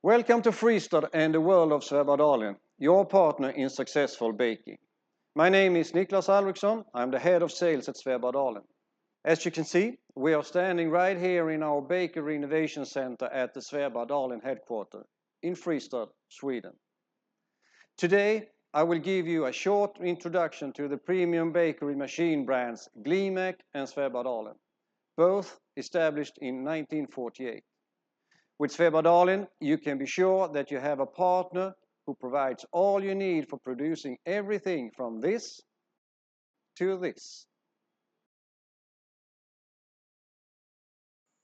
Welcome to Friestad and the world of Sveba Dahlen, your partner in successful baking. My name is Niklas Alricsson. I'm the head of sales at Sveba Dahlen. As you can see, we are standing right here in our Bakery Innovation Center at the Sveba Dahlen headquarters in Friestad, Sweden. Today, I will give you a short introduction to the premium bakery machine brands Glimek and Sveba Dahlen, both established in 1948. With Sveba Dahlen, you can be sure that you have a partner who provides all you need for producing everything from this to this.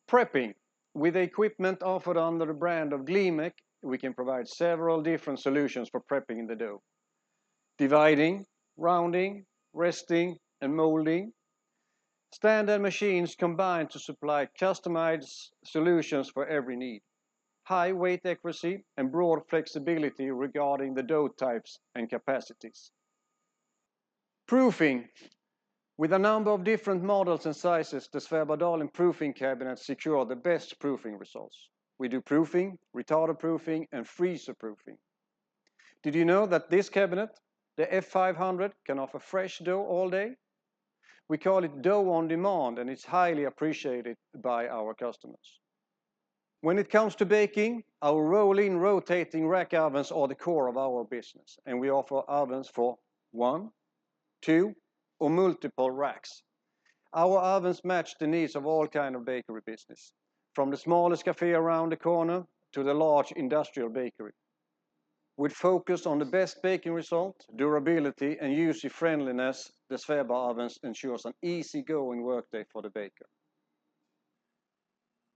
Prepping. With the equipment offered under the brand of Glimek, we can provide several different solutions for prepping the dough. Dividing, rounding, resting, and molding. Standard machines combine to supply customized solutions for every need. High weight accuracy and broad flexibility regarding the dough types and capacities. Proofing. With a number of different models and sizes, the Sveba Dahlen proofing cabinets secure the best proofing results. We do proofing, retarder proofing, and freezer proofing. Did you know that this cabinet, the F500, can offer fresh dough all day? We call it dough on demand, and it's highly appreciated by our customers. When it comes to baking, our roll-in rotating rack ovens are the core of our business, and we offer ovens for 1, 2, or multiple racks. Our ovens match the needs of all kinds of bakery business, from the smallest cafe around the corner to the large industrial bakery. With focus on the best baking result, durability, and user-friendliness, the Sveba ovens ensures an easy-going workday for the baker.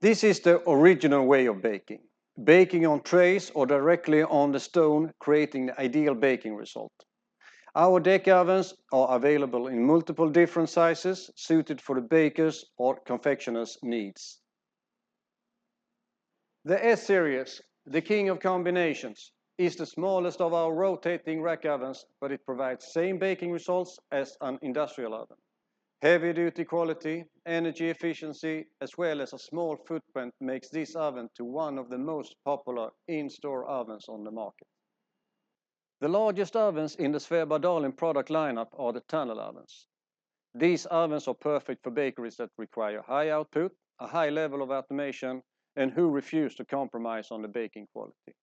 This is the original way of baking. Baking on trays or directly on the stone, creating the ideal baking result. Our deck ovens are available in multiple different sizes, suited for the baker's or confectioner's needs. The S-Series, the king of combinations, is the smallest of our rotating rack ovens, but it provides same baking results as an industrial oven. Heavy duty quality, energy efficiency, as well as a small footprint makes this oven to one of the most popular in-store ovens on the market. The largest ovens in the Sveba Dahlen product lineup are the tunnel ovens. These ovens are perfect for bakeries that require high output, a high level of automation, and who refuse to compromise on the baking quality.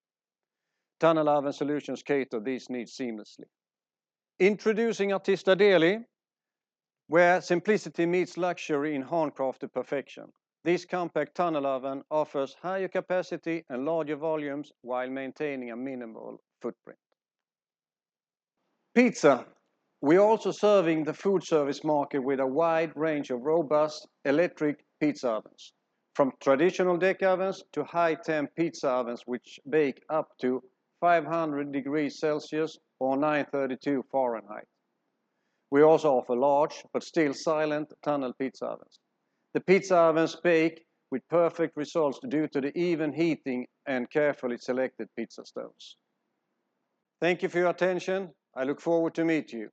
Tunnel oven solutions cater these needs seamlessly. Introducing Artista Deli, where simplicity meets luxury in handcrafted perfection. This compact tunnel oven offers higher capacity and larger volumes while maintaining a minimal footprint. Pizza. We are also serving the food service market with a wide range of robust electric pizza ovens, from traditional deck ovens to high-temp pizza ovens which bake up to 500 degrees Celsius or 932 Fahrenheit. We also offer large but still silent tunnel pizza ovens. The pizza ovens bake with perfect results due to the even heating and carefully selected pizza stoves. Thank you for your attention. I look forward to meet you.